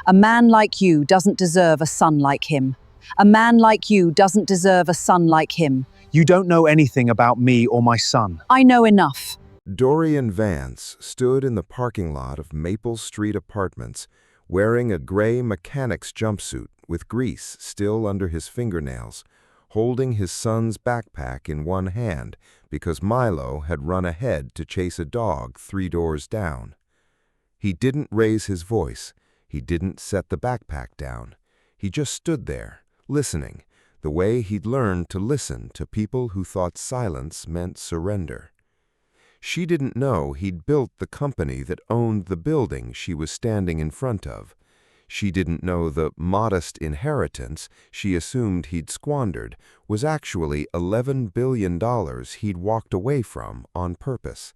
A man like you doesn't deserve a son like him. A man like you doesn't deserve a son like him. You don't know anything about me or my son. I know enough. Dorian Vance stood in the parking lot of Maple Street Apartments, wearing a gray mechanic's jumpsuit with grease still under his fingernails, holding his son's backpack in one hand because Milo had run ahead to chase a dog 3 doors down. He didn't raise his voice. He didn't set the backpack down. He just stood there, listening, the way he'd learned to listen to people who thought silence meant surrender. She didn't know he'd built the company that owned the building she was standing in front of. She didn't know the modest inheritance she assumed he'd squandered was actually $11 billion he'd walked away from on purpose.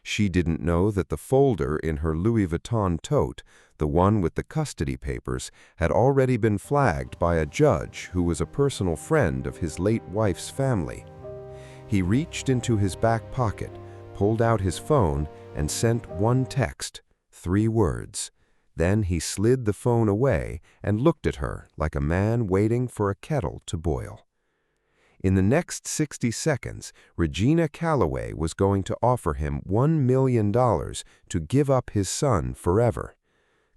She didn't know that the folder in her Louis Vuitton tote, the one with the custody papers, had already been flagged by a judge who was a personal friend of his late wife's family. He reached into his back pocket, pulled out his phone, and sent one text, 3 words. Then he slid the phone away and looked at her like a man waiting for a kettle to boil. In the next 60 seconds, Regina Calloway was going to offer him $1 million to give up his son forever.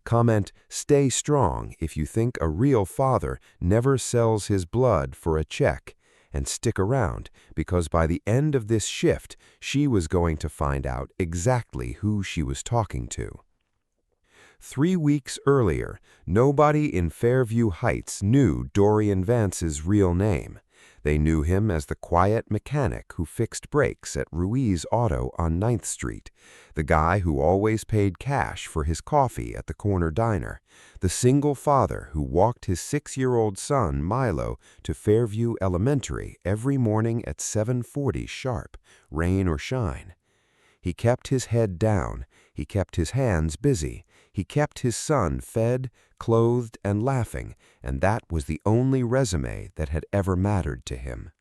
Comment, "Stay strong" if you think a real father never sells his blood for a check. And stick around, because by the end of this shift, she was going to find out exactly who she was talking to. 3 weeks earlier, nobody in Fairview Heights knew Dorian Vance's real name. They knew him as the quiet mechanic who fixed brakes at Ruiz Auto on 9th Street, the guy who always paid cash for his coffee at the corner diner, the single father who walked his 6-year-old son Milo to Fairview Elementary every morning at 7:40 sharp, rain or shine. He kept his head down, he kept his hands busy, he kept his son fed, clothed, and laughing, and that was the only resume that had ever mattered to him.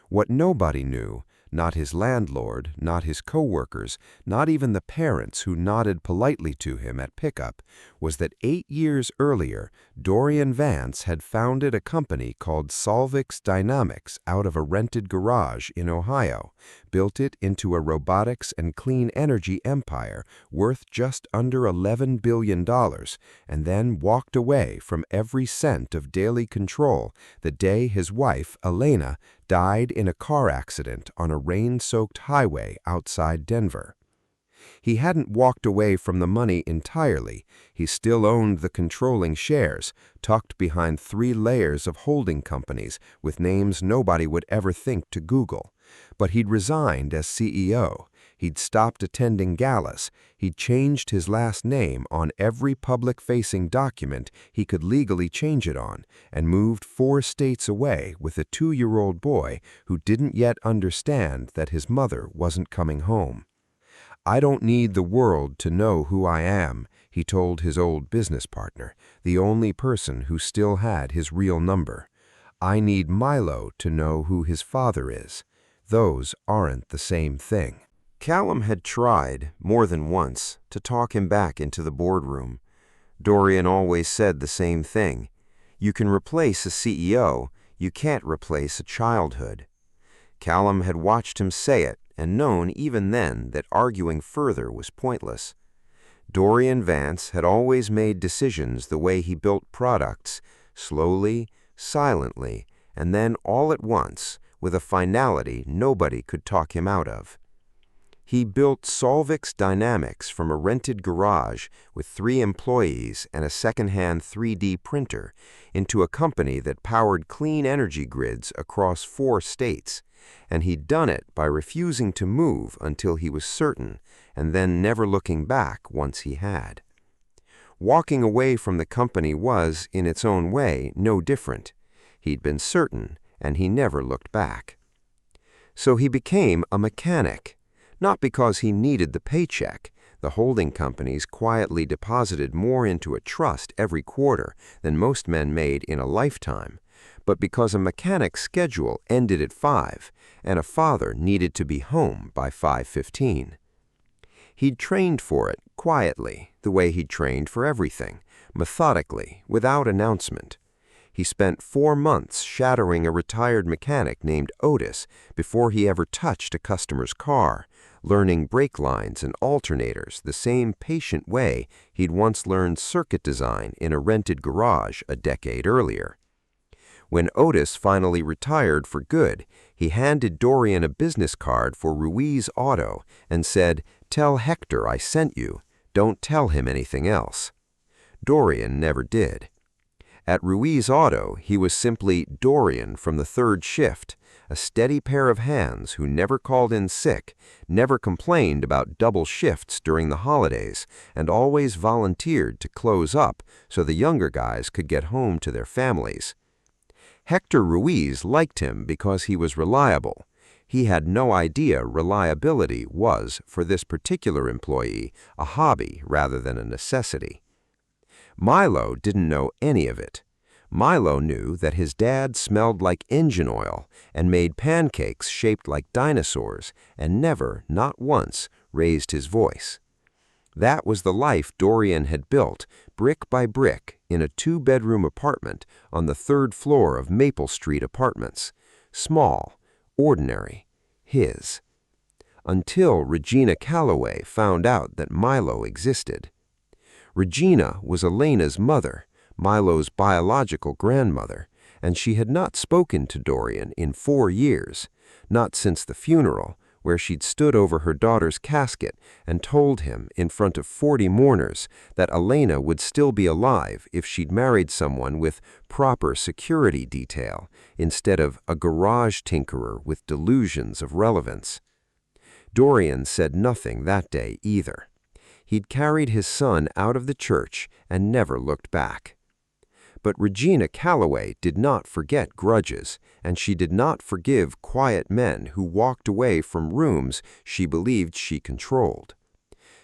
What nobody knew, not his landlord, not his co-workers, not even the parents who nodded politely to him at pickup, was that 8 years earlier, Dorian Vance had founded a company called Solvix Dynamics out of a rented garage in Ohio, built it into a robotics and clean energy empire worth just under $11 billion, and then walked away from every cent of daily control the day his wife, Elena, died in a car accident on a rain-soaked highway outside Denver. He hadn't walked away from the money entirely. He still owned the controlling shares, tucked behind 3 layers of holding companies with names nobody would ever think to Google. But he'd resigned as CEO. He'd stopped attending galas. He'd changed his last name on every public-facing document he could legally change it on, and moved 4 states away with a 2-year-old boy who didn't yet understand that his mother wasn't coming home. "I don't need the world to know who I am," he told his old business partner, the only person who still had his real number. "I need Milo to know who his father is. Those aren't the same thing." Callum had tried, more than once, to talk him back into the boardroom. Dorian always said the same thing. You can replace a CEO, you can't replace a childhood. Callum had watched him say it and known even then that arguing further was pointless. Dorian Vance had always made decisions the way he built products, slowly, silently, and then all at once, with a finality nobody could talk him out of. He built Solvix Dynamics from a rented garage with 3 employees and a second-hand 3D printer into a company that powered clean energy grids across 4 states, and he'd done it by refusing to move until he was certain, and then never looking back once he had. Walking away from the company was, in its own way, no different. He'd been certain, and he never looked back. So he became a mechanic. Not because he needed the paycheck. The holding companies quietly deposited more into a trust every quarter than most men made in a lifetime, but because a mechanic's schedule ended at 5, and a father needed to be home by 5:15. He'd trained for it, quietly, the way he'd trained for everything, methodically, without announcement. He spent 4 months shadowing a retired mechanic named Otis before he ever touched a customer's car, learning brake lines and alternators the same patient way he'd once learned circuit design in a rented garage a decade earlier. When Otis finally retired for good, he handed Dorian a business card for Ruiz Auto and said, "Tell Hector I sent you. Don't tell him anything else." Dorian never did. At Ruiz Auto, he was simply Dorian from the third shift, a steady pair of hands who never called in sick, never complained about double shifts during the holidays, and always volunteered to close up so the younger guys could get home to their families. Hector Ruiz liked him because he was reliable. He had no idea reliability was, for this particular employee, a hobby rather than a necessity. Milo didn't know any of it. Milo knew that his dad smelled like engine oil and made pancakes shaped like dinosaurs and never, not once, raised his voice. That was the life Dorian had built, brick by brick, in a 2-bedroom apartment on the 3rd floor of Maple Street Apartments. Small, ordinary, his. Until Regina Calloway found out that Milo existed. Regina was Elena's mother, Milo's biological grandmother, and she had not spoken to Dorian in 4 years, not since the funeral, where she'd stood over her daughter's casket and told him in front of 40 mourners that Elena would still be alive if she'd married someone with proper security detail instead of a garage tinkerer with delusions of relevance. Dorian said nothing that day either. He'd carried his son out of the church and never looked back. But Regina Calloway did not forget grudges, and she did not forgive quiet men who walked away from rooms she believed she controlled.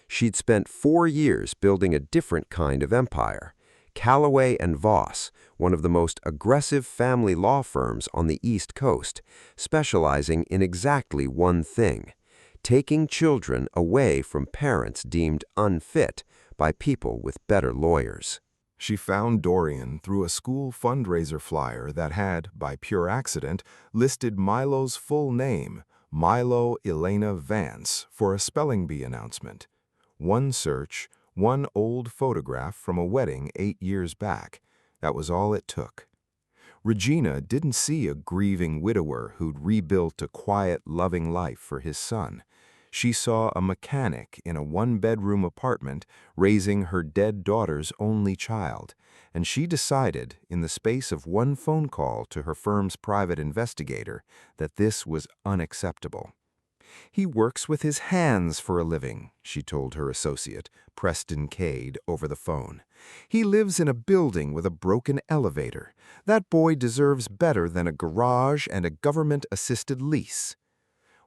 She'd spent 4 years building a different kind of empire. Calloway and Voss, one of the most aggressive family law firms on the East Coast, specializing in exactly one thing: taking children away from parents deemed unfit by people with better lawyers. She found Dorian through a school fundraiser flyer that had, by pure accident, listed Milo's full name, Milo Elena Vance, for a spelling bee announcement. One search, one old photograph from a wedding 8 years back. That was all it took. Regina didn't see a grieving widower who'd rebuilt a quiet, loving life for his son. She saw a mechanic in a 1-bedroom apartment raising her dead daughter's only child, and she decided, in the space of one phone call to her firm's private investigator, that this was unacceptable. "He works with his hands for a living," she told her associate, Preston Cade, over the phone. "He lives in a building with a broken elevator. That boy deserves better than a garage and a government-assisted lease."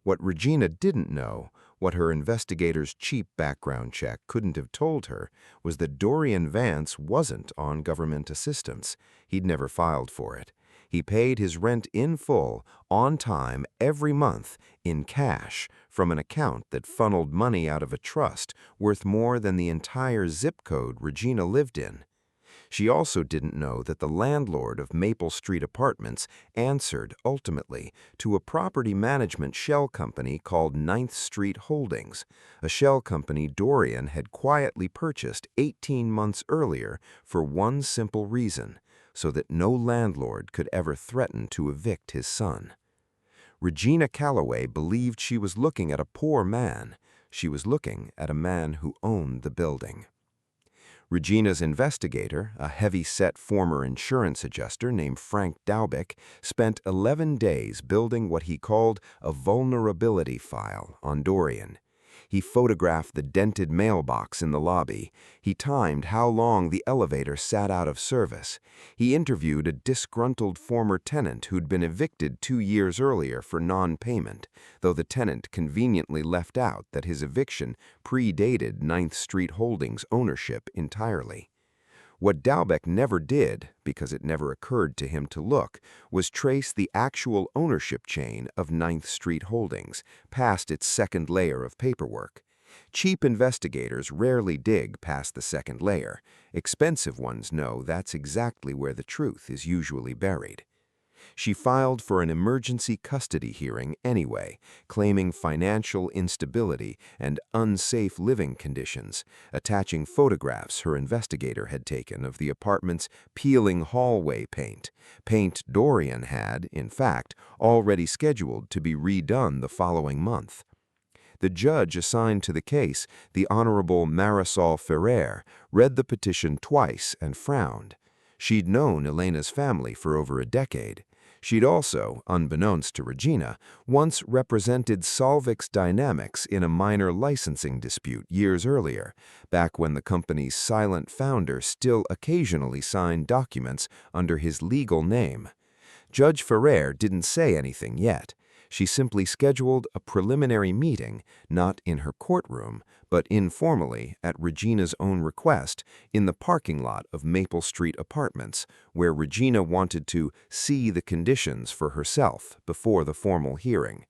What Regina didn't know, what her investigator's cheap background check couldn't have told her, was that Dorian Vance wasn't on government assistance. He'd never filed for it. He paid his rent in full, on time, every month, in cash, from an account that funneled money out of a trust worth more than the entire zip code Regina lived in. She also didn't know that the landlord of Maple Street Apartments answered, ultimately, to a property management shell company called 9th Street Holdings, a shell company Dorian had quietly purchased 18 months earlier for one simple reason: so that no landlord could ever threaten to evict his son. Regina Calloway believed she was looking at a poor man. She was looking at a man who owned the building. Regina's investigator, a heavy-set former insurance adjuster named Frank Daubick, spent 11 days building what he called a vulnerability file on Dorian. He photographed the dented mailbox in the lobby. He timed how long the elevator sat out of service. He interviewed a disgruntled former tenant who'd been evicted 2 years earlier for non-payment, though the tenant conveniently left out that his eviction predated 9th Street Holdings' ownership entirely. What Daubick never did, because it never occurred to him to look, was trace the actual ownership chain of 9th Street Holdings, past its second layer of paperwork. Cheap investigators rarely dig past the second layer. Expensive ones know that's exactly where the truth is usually buried. She filed for an emergency custody hearing anyway, claiming financial instability and unsafe living conditions, attaching photographs her investigator had taken of the apartment's peeling hallway paint Dorian had, in fact, already scheduled to be redone the following month. The judge assigned to the case, the Honorable Marisol Ferrer, read the petition twice and frowned. She'd known Elena's family for over a decade. She'd also, unbeknownst to Regina, once represented Solvix Dynamics in a minor licensing dispute years earlier, back when the company's silent founder still occasionally signed documents under his legal name. Judge Ferrer didn't say anything yet. She simply scheduled a preliminary meeting, not in her courtroom, but informally, at Regina's own request, in the parking lot of Maple Street Apartments, where Regina wanted to see the conditions for herself before the formal hearing.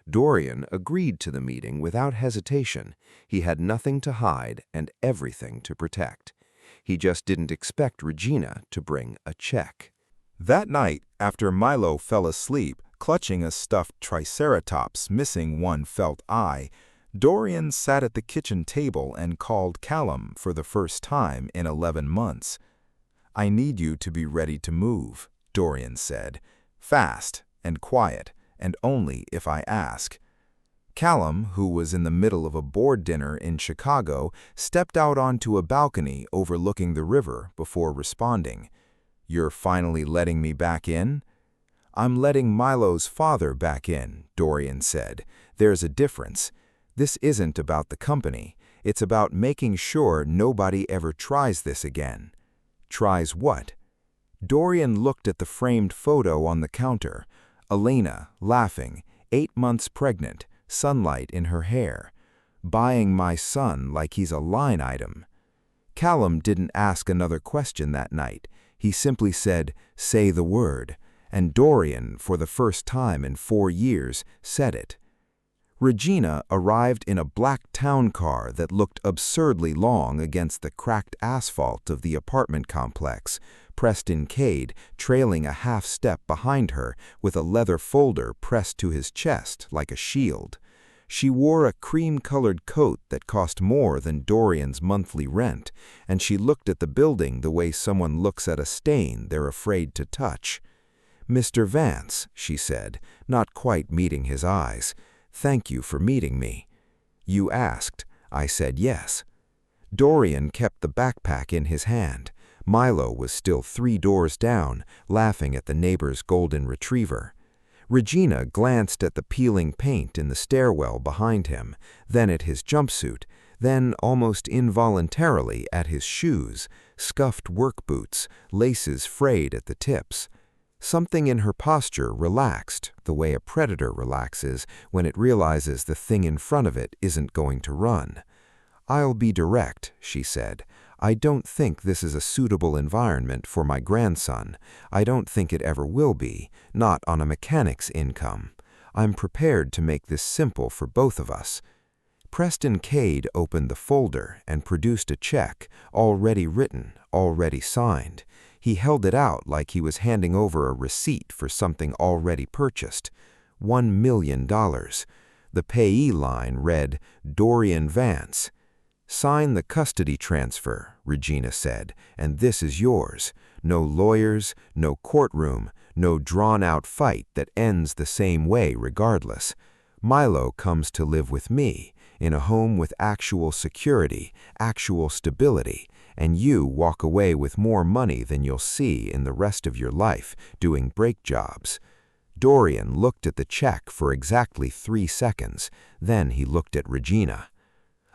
Dorian agreed to the meeting without hesitation. He had nothing to hide and everything to protect. He just didn't expect Regina to bring a check. That night, after Milo fell asleep, clutching a stuffed triceratops missing one felt eye, Dorian sat at the kitchen table and called Callum for the first time in 11 months. "I need you to be ready to move," Dorian said. "Fast and quiet, and only if I ask." Callum, who was in the middle of a board dinner in Chicago, stepped out onto a balcony overlooking the river before responding. "You're finally letting me back in?" "I'm letting Milo's father back in," Dorian said. "There's a difference. This isn't about the company. It's about making sure nobody ever tries this again." "Tries what?" Dorian looked at the framed photo on the counter. Elena, laughing, 8 months pregnant, sunlight in her hair. "Buying my son like he's a line item." Callum didn't ask another question that night. He simply said, "Say the word." And Dorian, for the first time in 4 years, said it. Regina arrived in a black town car that looked absurdly long against the cracked asphalt of the apartment complex, Preston Cade trailing a half step behind her with a leather folder pressed to his chest like a shield. She wore a cream-colored coat that cost more than Dorian's monthly rent, and she looked at the building the way someone looks at a stain they're afraid to touch. "Mr. Vance," she said, not quite meeting his eyes, "thank you for meeting me." "You asked. I said yes." Dorian kept the backpack in his hand. Milo was still 3 doors down, laughing at the neighbor's golden retriever. Regina glanced at the peeling paint in the stairwell behind him, then at his jumpsuit, then almost involuntarily at his shoes, scuffed work boots, laces frayed at the tips. Something in her posture relaxed, the way a predator relaxes when it realizes the thing in front of it isn't going to run. "I'll be direct," she said. "I don't think this is a suitable environment for my grandson. I don't think it ever will be, not on a mechanic's income. I'm prepared to make this simple for both of us." Preston Cade opened the folder and produced a check, already written, already signed. He held it out like he was handing over a receipt for something already purchased. $1 million. The payee line read, "Dorian Vance." "Sign the custody transfer," Regina said, "and this is yours. No lawyers, no courtroom, no drawn-out fight that ends the same way regardless. Milo comes to live with me, in a home with actual security, actual stability, and you walk away with more money than you'll see in the rest of your life doing brake jobs." Dorian looked at the check for exactly 3 seconds, then he looked at Regina.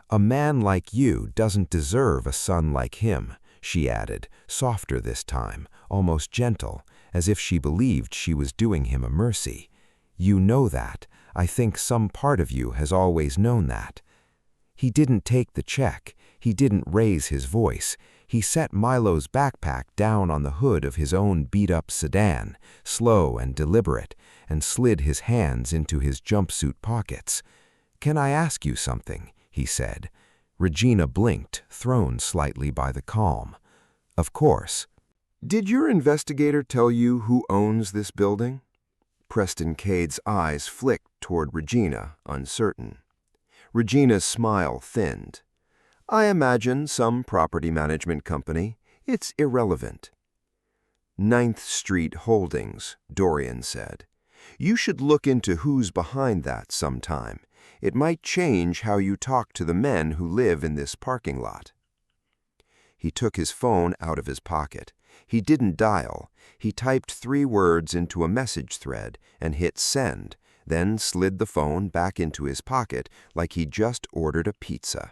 "A man like you doesn't deserve a son like him," she added, softer this time, almost gentle, as if she believed she was doing him a mercy. "You know that. I think some part of you has always known that." He didn't take the check. He didn't raise his voice. He set Milo's backpack down on the hood of his own beat-up sedan, slow and deliberate, and slid his hands into his jumpsuit pockets. "Can I ask you something?" he said. Regina blinked, thrown slightly by the calm. Of course. Did your investigator tell you who owns this building? Preston Cade's eyes flicked toward Regina, uncertain. Regina's smile thinned. I imagine some property management company. It's irrelevant. 9th Street Holdings, Dorian said. You should look into who's behind that sometime. It might change how you talk to the men who live in this parking lot. He took his phone out of his pocket. He didn't dial. He typed 3 words into a message thread and hit send, then slid the phone back into his pocket like he'd just ordered a pizza.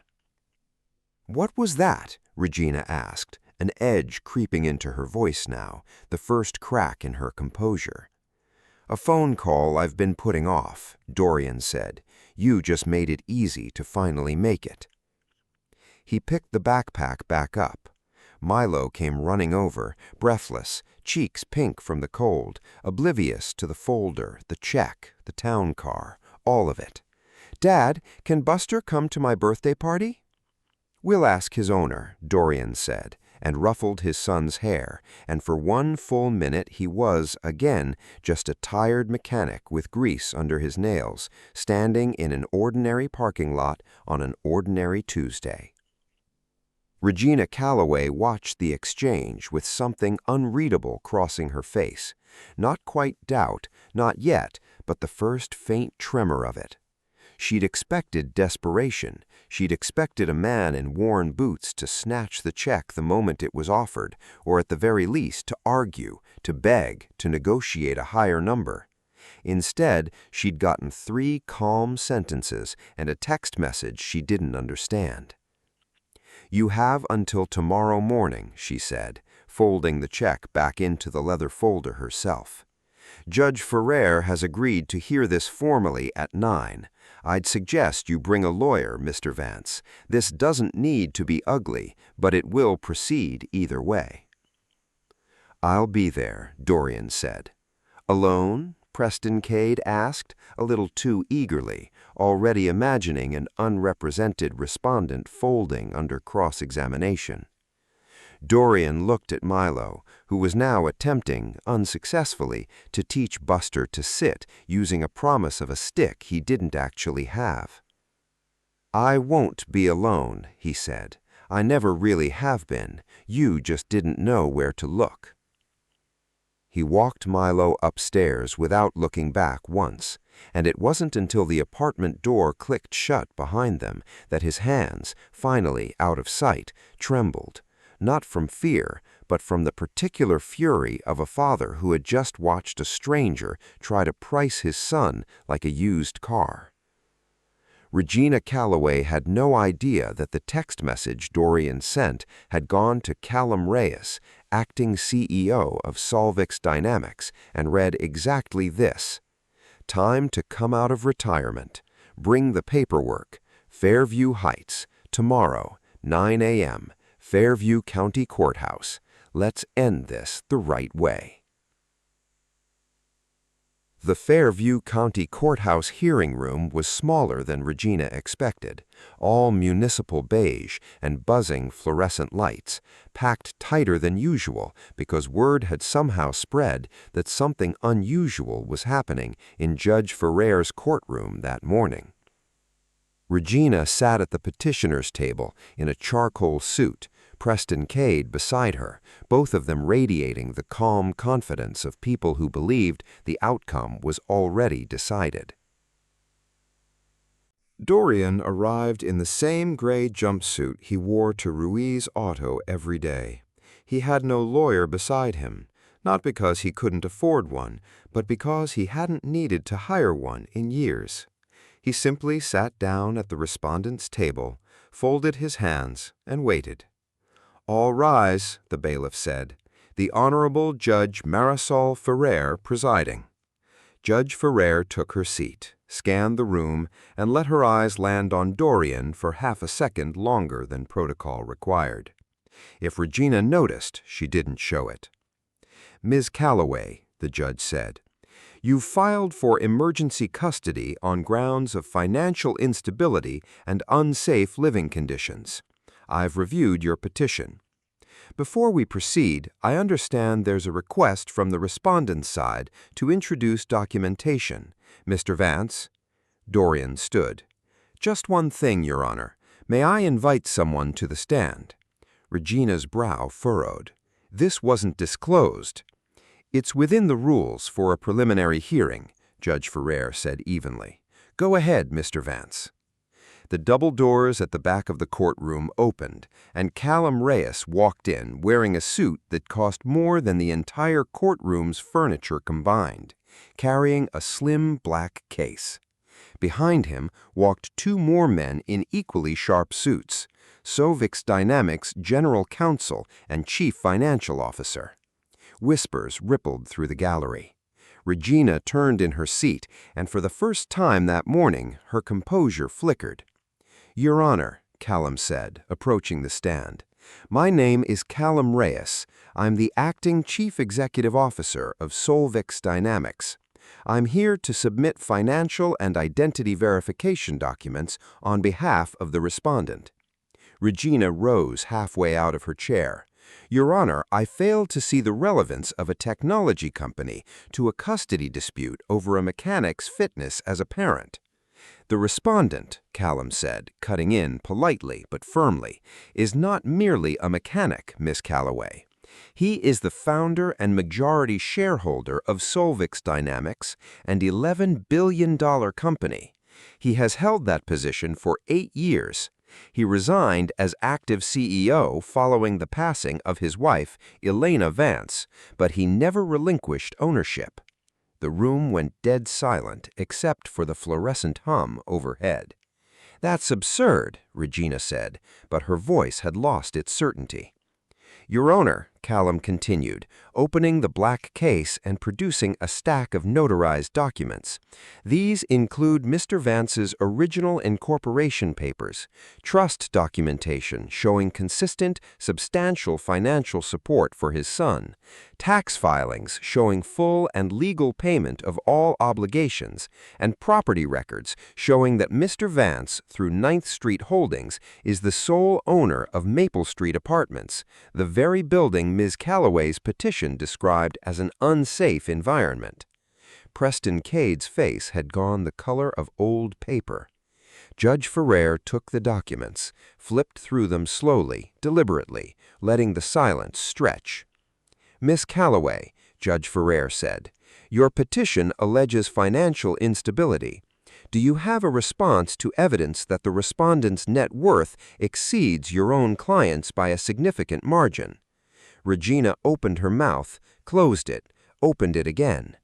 What was that? Regina asked, an edge creeping into her voice now, the first crack in her composure. A phone call I've been putting off, Dorian said. You just made it easy to finally make it. He picked the backpack back up. Milo came running over, breathless, cheeks pink from the cold, oblivious to the folder, the check, the town car, all of it. Dad, can Buster come to my birthday party? We'll ask his owner, Dorian said, and ruffled his son's hair, and for 1 full minute he was, again, just a tired mechanic with grease under his nails, standing in an ordinary parking lot on an ordinary Tuesday. Regina Calloway watched the exchange with something unreadable crossing her face. Not quite doubt, not yet, but the first faint tremor of it. She'd expected desperation. She'd expected a man in worn boots to snatch the check the moment it was offered, or at the very least to argue, to beg, to negotiate a higher number. Instead, she'd gotten 3 calm sentences and a text message she didn't understand. You have until tomorrow morning, she said, folding the check back into the leather folder herself. Judge Ferrer has agreed to hear this formally at 9. I'd suggest you bring a lawyer, Mr. Vance. This doesn't need to be ugly, but it will proceed either way. I'll be there, Dorian said. Alone? Preston Cade asked, a little too eagerly, already imagining an unrepresented respondent folding under cross-examination. Dorian looked at Milo, who was now attempting, unsuccessfully, to teach Buster to sit using a promise of a stick he didn't actually have. I won't be alone, he said. I never really have been. You just didn't know where to look. He walked Milo upstairs without looking back once, and it wasn't until the apartment door clicked shut behind them that his hands, finally out of sight, trembled, not from fear, but from the particular fury of a father who had just watched a stranger try to price his son like a used car. Regina Calloway had no idea that the text message Dorian sent had gone to Callum Reyes, acting CEO of Solvix Dynamics, and read exactly this. Time to come out of retirement. Bring the paperwork. Fairview Heights. Tomorrow, 9 a.m. Fairview County Courthouse. Let's end this the right way. The Fairview County Courthouse hearing room was smaller than Regina expected, all municipal beige and buzzing fluorescent lights, packed tighter than usual because word had somehow spread that something unusual was happening in Judge Ferrer's courtroom that morning. Regina sat at the petitioner's table in a charcoal suit, Preston Cade beside her, both of them radiating the calm confidence of people who believed the outcome was already decided. Dorian arrived in the same gray jumpsuit he wore to Ruiz Auto every day. He had no lawyer beside him, not because he couldn't afford one, but because he hadn't needed to hire one in years. He simply sat down at the respondent's table, folded his hands, and waited. All rise, the bailiff said. The Honorable Judge Marisol Ferrer presiding. Judge Ferrer took her seat, scanned the room, and let her eyes land on Dorian for half a second longer than protocol required. If Regina noticed, she didn't show it. Ms. Calloway, the judge said, You've filed for emergency custody on grounds of financial instability and unsafe living conditions. I've reviewed your petition. Before we proceed, I understand there's a request from the respondent's side to introduce documentation. Mr. Vance? Dorian stood. Just one thing, Your Honor. May I invite someone to the stand? Regina's brow furrowed. This wasn't disclosed. It's within the rules for a preliminary hearing, Judge Ferrer said evenly. Go ahead, Mr. Vance. The double doors at the back of the courtroom opened, and Callum Reyes walked in wearing a suit that cost more than the entire courtroom's furniture combined, carrying a slim black case. Behind him walked two more men in equally sharp suits, Sovix Dynamics General Counsel and Chief Financial Officer. Whispers rippled through the gallery. Regina turned in her seat, and for the first time that morning, her composure flickered. Your Honor, Callum said, approaching the stand, my name is Callum Reyes. I'm the acting Chief Executive Officer of Sovix Dynamics. I'm here to submit financial and identity verification documents on behalf of the respondent. Regina rose halfway out of her chair. Your Honor, I failed to see the relevance of a technology company to a custody dispute over a mechanic's fitness as a parent. The respondent, Callum said, cutting in politely but firmly, is not merely a mechanic, Miss Calloway. He is the founder and majority shareholder of Sovix Dynamics, an $11 billion company. He has held that position for 8 years. He resigned as active CEO following the passing of his wife, Elena Vance, but he never relinquished ownership. The room went dead silent except for the fluorescent hum overhead. That's absurd, Regina said, but her voice had lost its certainty. Your Honor, Callum continued, opening the black case and producing a stack of notarized documents. These include Mr. Vance's original incorporation papers, trust documentation showing consistent, substantial financial support for his son, tax filings showing full and legal payment of all obligations, and property records showing that Mr. Vance, through 9th Street Holdings, is the sole owner of Maple Street Apartments, the very building Ms. Calloway's petition described as an unsafe environment. Preston Cade's face had gone the color of old paper. Judge Ferrer took the documents, flipped through them slowly, deliberately, letting the silence stretch. Miss Calloway, Judge Ferrer said, your petition alleges financial instability. Do you have a response to evidence that the respondent's net worth exceeds your own client's by a significant margin? Regina opened her mouth, closed it, opened it again.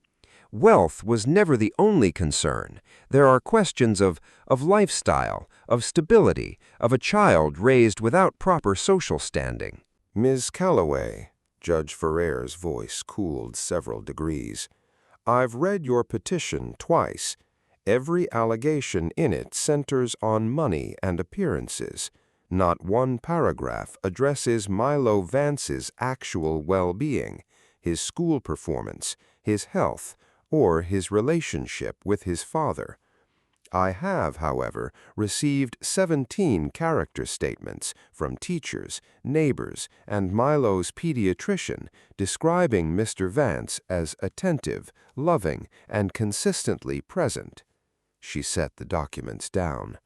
Wealth was never the only concern. There are questions of lifestyle, of stability, of a child raised without proper social standing. Ms. Calloway, Judge Ferrer's voice cooled several degrees. I've read your petition twice. Every allegation in it centers on money and appearances. Not one paragraph addresses Milo Vance's actual well-being, his school performance, his health, or his relationship with his father. I have, however, received 17 character statements from teachers, neighbors, and Milo's pediatrician describing Mr. Vance as attentive, loving, and consistently present. She set the documents down.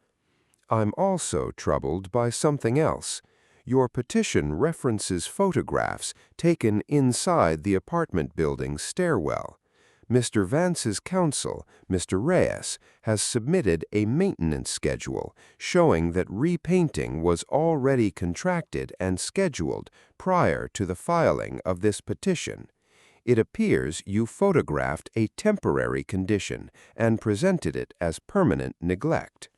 I'm also troubled by something else. Your petition references photographs taken inside the apartment building's stairwell. Mr. Vance's counsel, Mr. Reyes, has submitted a maintenance schedule showing that repainting was already contracted and scheduled prior to the filing of this petition. It appears you photographed a temporary condition and presented it as permanent neglect.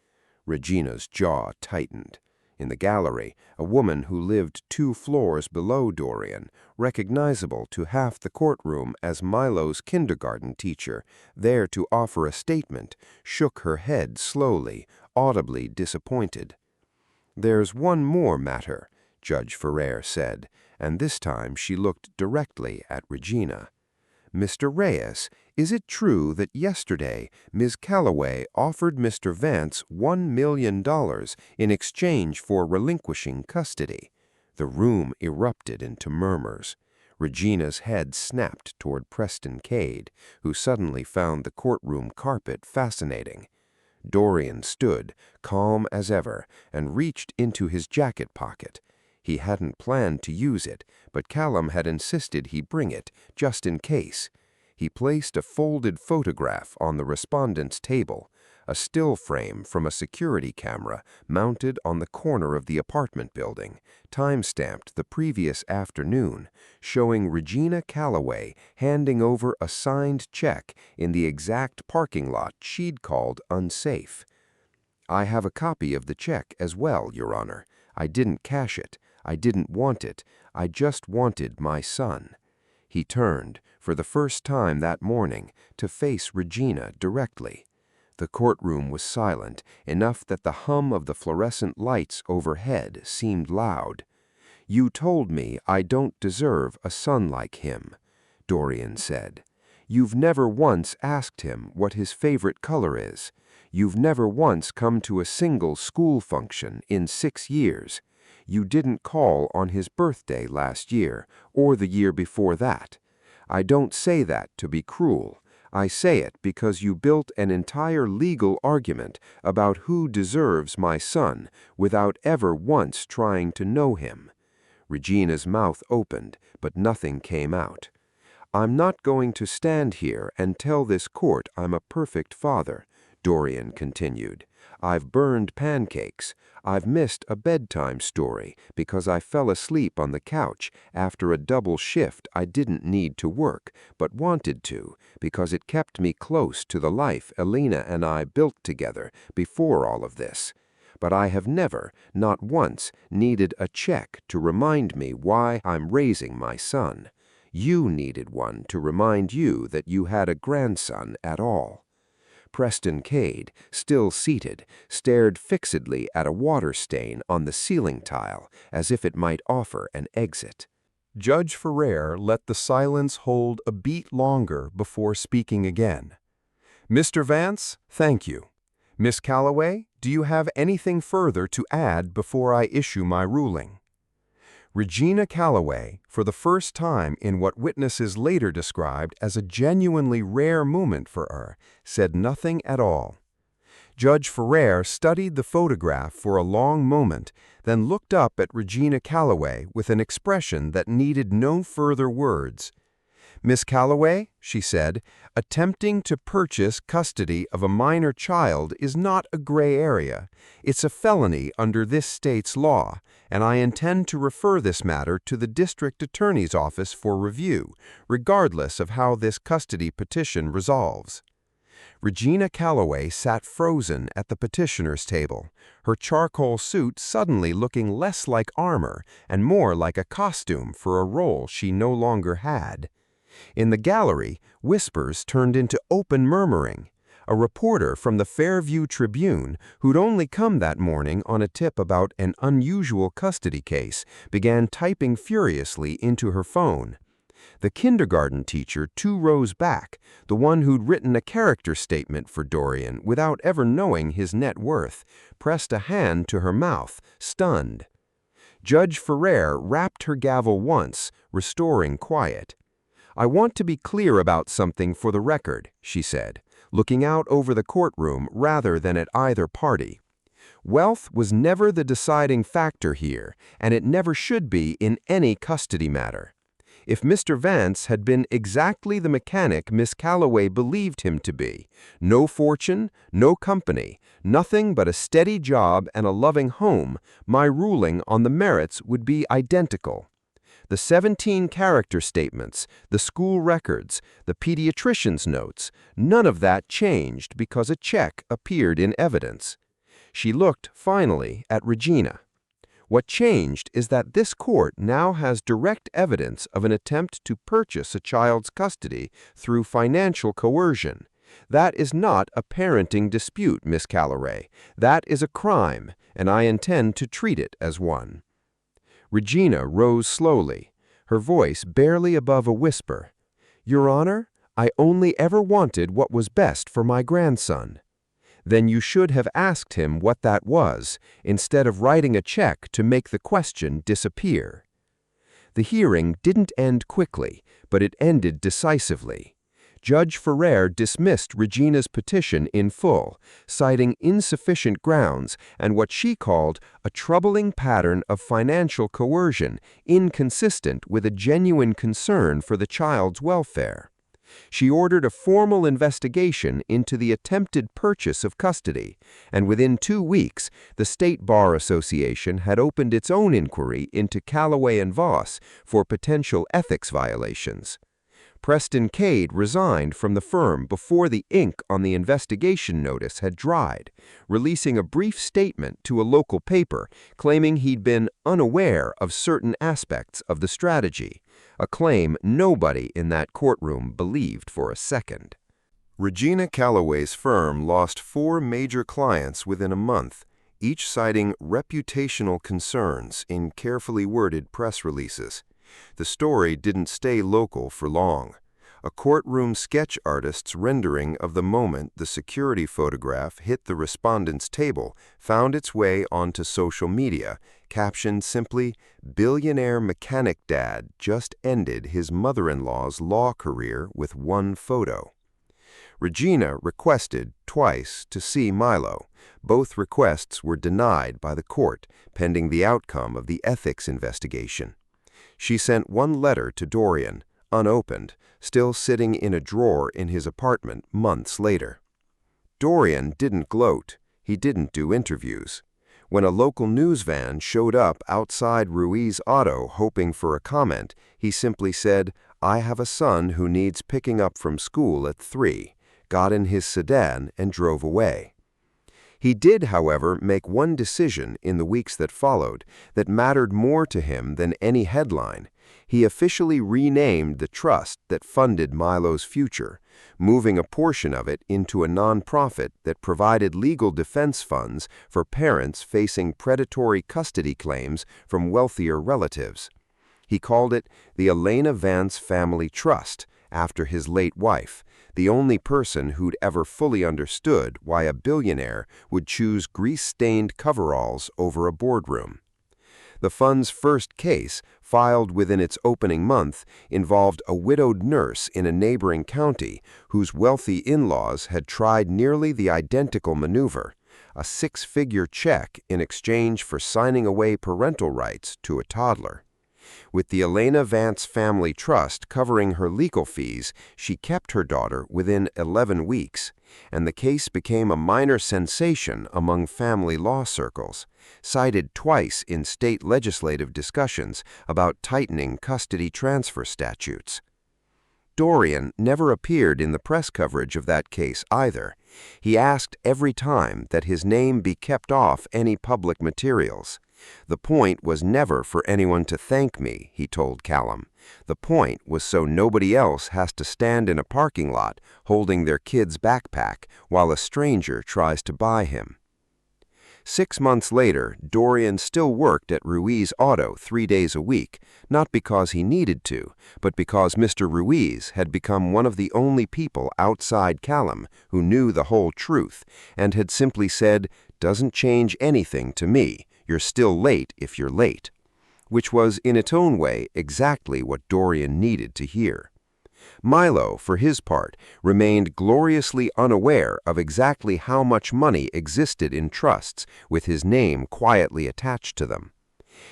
Regina's jaw tightened. In the gallery, a woman who lived 2 floors below Dorian, recognizable to half the courtroom as Milo's kindergarten teacher, there to offer a statement, shook her head slowly, audibly disappointed. There's one more matter, Judge Ferrer said, and this time she looked directly at Regina. Mr. Reyes, is it true that yesterday Ms. Calloway offered Mr. Vance $1 million in exchange for relinquishing custody? The room erupted into murmurs. Regina's head snapped toward Preston Cade, who suddenly found the courtroom carpet fascinating. Dorian stood, calm as ever, and reached into his jacket pocket. He hadn't planned to use it, but Callum had insisted he bring it, just in case. He placed a folded photograph on the respondent's table, a still frame from a security camera mounted on the corner of the apartment building, time-stamped the previous afternoon, showing Regina Calloway handing over a signed check in the exact parking lot she'd called unsafe. "I have a copy of the check as well, Your Honor. I didn't cash it. I didn't want it. I just wanted my son." He turned, for the first time that morning, to face Regina directly. The courtroom was silent, enough that the hum of the fluorescent lights overhead seemed loud. "You told me I don't deserve a son like him," Dorian said. "You've never once asked him what his favorite color is. You've never once come to a single school function in 6 years. You didn't call on his birthday last year, or the year before that. I don't say that to be cruel. I say it because you built an entire legal argument about who deserves my son without ever once trying to know him." Regina's mouth opened, but nothing came out. "I'm not going to stand here and tell this court I'm a perfect father," Dorian continued. "I've burned pancakes. I've missed a bedtime story because I fell asleep on the couch after a double shift I didn't need to work, but wanted to, because it kept me close to the life Elena and I built together before all of this. But I have never, not once, needed a check to remind me why I'm raising my son. You needed one to remind you that you had a grandson at all." Preston Cade, still seated, stared fixedly at a water stain on the ceiling tile, as if it might offer an exit. Judge Ferrer let the silence hold a beat longer before speaking again. "Mr. Vance, thank you. Miss Calloway, do you have anything further to add before I issue my ruling?" Regina Calloway, for the first time in what witnesses later described as a genuinely rare moment for her, said nothing at all. Judge Ferrer studied the photograph for a long moment, then looked up at Regina Calloway with an expression that needed no further words. "Miss Calloway," she said, "attempting to purchase custody of a minor child is not a gray area. It's a felony under this state's law, and I intend to refer this matter to the district attorney's office for review, regardless of how this custody petition resolves." Regina Calloway sat frozen at the petitioner's table, her charcoal suit suddenly looking less like armor and more like a costume for a role she no longer had. In the gallery, whispers turned into open murmuring. A reporter from the Fairview Tribune, who'd only come that morning on a tip about an unusual custody case, began typing furiously into her phone. The kindergarten teacher 2 rows back, the one who'd written a character statement for Dorian without ever knowing his net worth, pressed a hand to her mouth, stunned. Judge Ferrer rapped her gavel once, restoring quiet. "I want to be clear about something for the record," she said, looking out over the courtroom rather than at either party. "Wealth was never the deciding factor here, and it never should be in any custody matter. If Mr. Vance had been exactly the mechanic Miss Calloway believed him to be, no fortune, no company, nothing but a steady job and a loving home, my ruling on the merits would be identical. The 17 character statements, the school records, the pediatrician's notes, none of that changed because a check appeared in evidence." She looked, finally, at Regina. "What changed is that this court now has direct evidence of an attempt to purchase a child's custody through financial coercion. That is not a parenting dispute, Miss Calloway. That is a crime, and I intend to treat it as one." Regina rose slowly, her voice barely above a whisper. "Your Honor, I only ever wanted what was best for my grandson." Then you should have asked him what that was, instead of writing a check to make the question disappear. The hearing didn't end quickly, but it ended decisively. Judge Ferrer dismissed Regina's petition in full, citing insufficient grounds and what she called a troubling pattern of financial coercion inconsistent with a genuine concern for the child's welfare. She ordered a formal investigation into the attempted purchase of custody, and within 2 weeks, the State Bar Association had opened its own inquiry into Callaway and Voss for potential ethics violations. Preston Cade resigned from the firm before the ink on the investigation notice had dried, releasing a brief statement to a local paper claiming he'd been unaware of certain aspects of the strategy, a claim nobody in that courtroom believed for a second. Regina Callaway's firm lost 4 major clients within a month, each citing reputational concerns in carefully worded press releases. The story didn't stay local for long. A courtroom sketch artist's rendering of the moment the security photograph hit the respondent's table found its way onto social media, captioned simply, "Billionaire mechanic dad just ended his mother-in-law's law career with one photo." Regina requested twice to see Milo. Both requests were denied by the court, pending the outcome of the ethics investigation. She sent one letter to Dorian, unopened, still sitting in a drawer in his apartment months later. Dorian didn't gloat. He didn't do interviews. When a local news van showed up outside Ruiz Auto hoping for a comment, he simply said, "I have a son who needs picking up from school at 3, got in his sedan and drove away. He did, however, make one decision in the weeks that followed that mattered more to him than any headline. He officially renamed the trust that funded Milo's future, moving a portion of it into a nonprofit that provided legal defense funds for parents facing predatory custody claims from wealthier relatives. He called it the Elena Vance Family Trust, after his late wife, the only person who'd ever fully understood why a billionaire would choose grease-stained coveralls over a boardroom. The fund's first case, filed within its opening month, involved a widowed nurse in a neighboring county whose wealthy in-laws had tried nearly the identical maneuver, a 6-figure check in exchange for signing away parental rights to a toddler. With the Elena Vance Family Trust covering her legal fees, she kept her daughter within 11 weeks, and the case became a minor sensation among family law circles, cited twice in state legislative discussions about tightening custody transfer statutes. Dorian never appeared in the press coverage of that case either. He asked every time that his name be kept off any public materials. "The point was never for anyone to thank me," he told Callum. "The point was so nobody else has to stand in a parking lot holding their kid's backpack while a stranger tries to buy him." 6 months later, Dorian still worked at Ruiz Auto 3 days a week, not because he needed to, but because Mr. Ruiz had become one of the only people outside Callum who knew the whole truth and had simply said, "Doesn't change anything to me. You're still late if you're late," which was in its own way exactly what Dorian needed to hear. Milo, for his part, remained gloriously unaware of exactly how much money existed in trusts with his name quietly attached to them.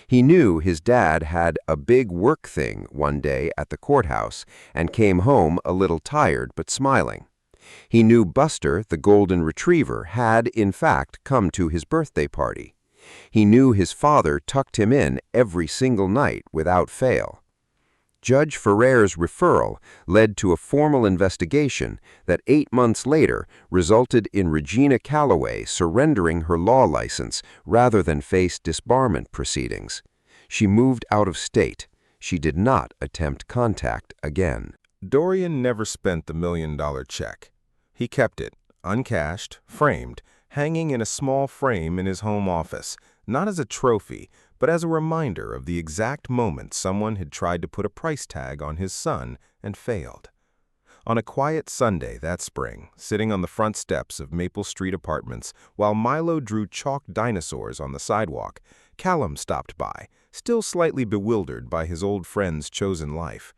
He knew his dad had a big work thing one day at the courthouse and came home a little tired but smiling. He knew Buster, the golden retriever, had, in fact, come to his birthday party. He knew his father tucked him in every single night without fail. Judge Ferrer's referral led to a formal investigation that 8 months later resulted in Regina Callaway surrendering her law license rather than face disbarment proceedings. She moved out of state. She did not attempt contact again. Dorian never spent the $1 million check. He kept it, uncashed, framed, hanging in a small frame in his home office, not as a trophy, but as a reminder of the exact moment someone had tried to put a price tag on his son and failed. On a quiet Sunday that spring, sitting on the front steps of Maple Street Apartments while Milo drew chalk dinosaurs on the sidewalk, Callum stopped by, still slightly bewildered by his old friend's chosen life.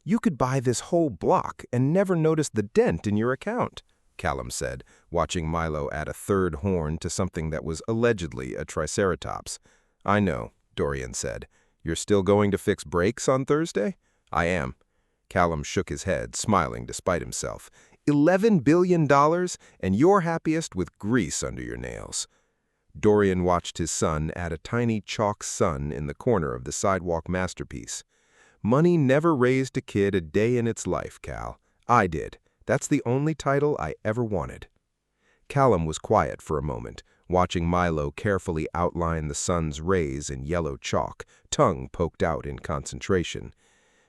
"You could buy this whole block and never notice the dent in your account," Callum said, watching Milo add a third horn to something that was allegedly a triceratops. "I know," Dorian said. "You're still going to fix brakes on Thursday?" "I am." Callum shook his head, smiling despite himself. $11 billion, and you're happiest with grease under your nails. Dorian watched his son add a tiny chalk sun in the corner of the sidewalk masterpiece. "Money never raised a kid a day in its life, Cal. I did. That's the only title I ever wanted." Callum was quiet for a moment, watching Milo carefully outline the sun's rays in yellow chalk, tongue poked out in concentration.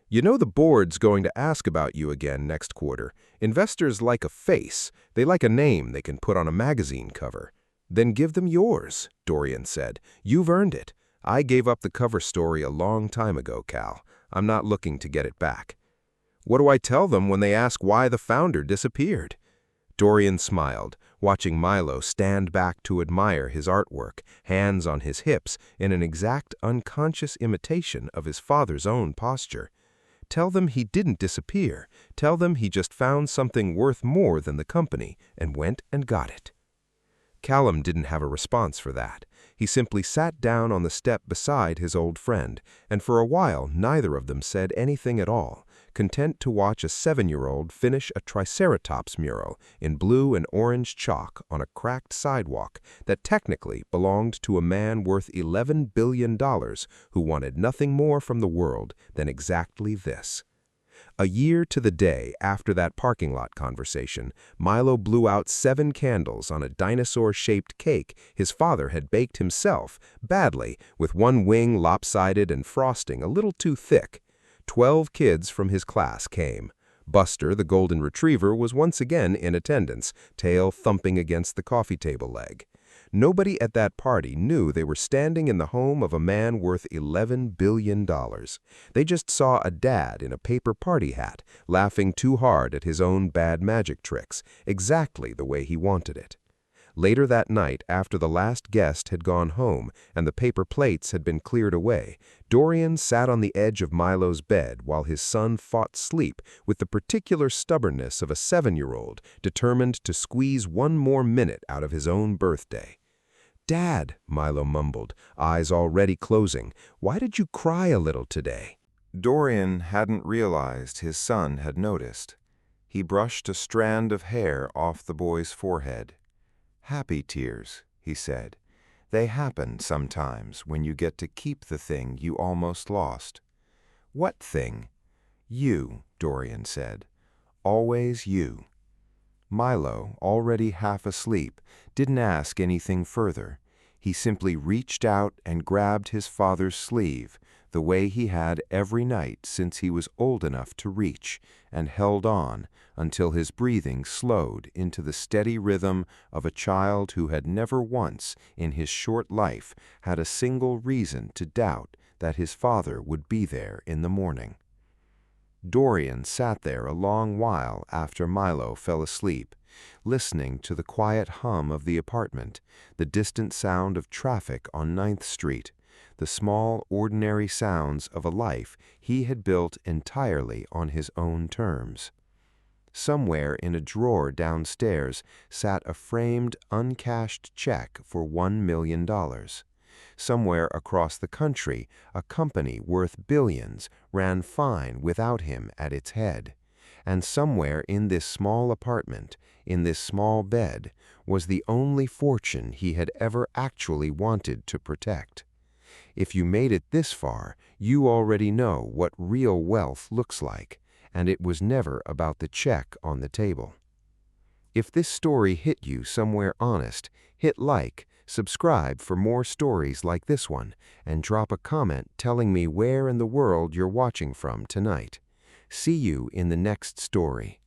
"You know the board's going to ask about you again next quarter. Investors like a face. They like a name they can put on a magazine cover." "Then give them yours," Dorian said. "You've earned it. I gave up the cover story a long time ago, Cal. I'm not looking to get it back." "What do I tell them when they ask why the founder disappeared?" Dorian smiled, watching Milo stand back to admire his artwork, hands on his hips, in an exact unconscious imitation of his father's own posture. "Tell them he didn't disappear. Tell them he just found something worth more than the company and went and got it." Callum didn't have a response for that. He simply sat down on the step beside his old friend, and for a while neither of them said anything at all, content to watch a 7-year-old finish a triceratops mural in blue and orange chalk on a cracked sidewalk that technically belonged to a man worth $11 billion who wanted nothing more from the world than exactly this. A year to the day after that parking lot conversation, Milo blew out 7 candles on a dinosaur-shaped cake his father had baked himself, badly, with one wing lopsided and frosting a little too thick. 12 kids from his class came. Buster, the golden retriever, was once again in attendance, tail thumping against the coffee table leg. Nobody at that party knew they were standing in the home of a man worth $11 billion. They just saw a dad in a paper party hat, laughing too hard at his own bad magic tricks, exactly the way he wanted it. Later that night, after the last guest had gone home and the paper plates had been cleared away, Dorian sat on the edge of Milo's bed while his son fought sleep with the particular stubbornness of a 7-year-old determined to squeeze one more minute out of his own birthday. "Dad," Milo mumbled, eyes already closing, "why did you cry a little today?" Dorian hadn't realized his son had noticed. He brushed a strand of hair off the boy's forehead. "Happy tears," he said. "They happen sometimes when you get to keep the thing you almost lost." "What thing?" "You," Dorian said. "Always you." Milo, already half asleep, didn't ask anything further. He simply reached out and grabbed his father's sleeve, the way he had every night since he was old enough to reach, and held on until his breathing slowed into the steady rhythm of a child who had never once in his short life had a single reason to doubt that his father would be there in the morning. Dorian sat there a long while after Milo fell asleep, listening to the quiet hum of the apartment, the distant sound of traffic on 9th Street, the small, ordinary sounds of a life he had built entirely on his own terms. Somewhere in a drawer downstairs sat a framed, uncashed check for $1 million. Somewhere across the country, a company worth billions ran fine without him at its head. And somewhere in this small apartment, in this small bed, was the only fortune he had ever actually wanted to protect. If you made it this far, you already know what real wealth looks like, and it was never about the check on the table. If this story hit you somewhere honest, hit like, subscribe for more stories like this one, and drop a comment telling me where in the world you're watching from tonight. See you in the next story.